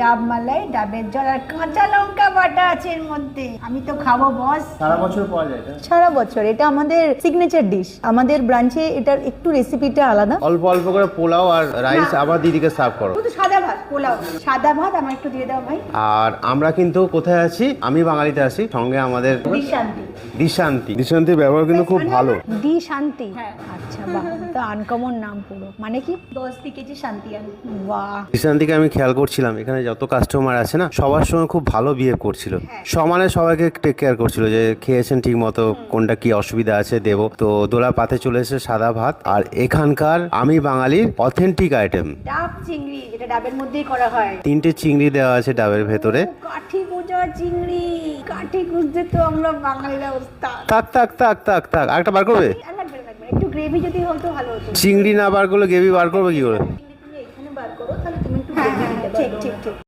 ডাব মালাই, ডাবের জল আর কাঁচা লঙ্কা বাটা আছে এর মধ্যে। আমি তো খাবো বস। সারা বছর পাওয়া যায় এটা? সারা বছর। এটা আমাদের সিগনেচার ডিশ। আমাদের ব্রাঞ্চে এটার একটু রেসিপিটা আলাদা। অল্প অল্প করে পোলাও আর রাইস আবার দিদিকে সার্ভ করো। শুধু সাদা ভাত, পোলাও সাদা ভাত আমার একটু দিয়ে দাও ভাই। আর আমরা কিন্তু কোথায় আছি? আমি বাঙালিতে আছি, সঙ্গে আমাদের দিশান্তি। দিশান্তির ব্যবহার কিন্তু খুব ভালো। দি শান্তি। হ্যাঁ। আচ্ছা বাহ, তো আনকমন নাম পুরো। মানে কি? 10 লিখেছি শান্তি আনি। বাহ। দিশান্তিকে আমি খেয়াল করছিলাম, এখানে যত কাস্টমার আছে না সবার সঙ্গে খুব ভালো বিহেভ করছিল, সমানে সবাইকে টেক কেয়ার করছিল যে খেয়েছেন ঠিক মতো, কোনটা কি অসুবিধা আছে দেবো। তো দোলা পাতে চলে এসেছে সাদা ভাত আর এখানকার আমি বাঙালির অথেন্টিক আইটেম ডাব চিংড়ি, যেটা ডাবের মধ্যেই করা হয়। 3টে চিংড়ি দেওয়া আছে ডাবের ভেতরে। কাঠি গোজা চিংড়ি, কাঠি খুঁজতে তো আমরা বাঙালিরা ওস্তাদ। থাক থাক থাক থাক থাক, আরেকটা বার করবে? আর লাগবে না, লাগবে না। একটু গ্রেভি যদি হতো ভালো হতো। চিংড়ি না বার করলে গ্রেভি বার করবে কি করে? চিংড়ি তুমি এখানে বার করো, তাহলে তুমি একটু গ্রেভি দিতে পারো। ঠিক ঠিক ঠিক।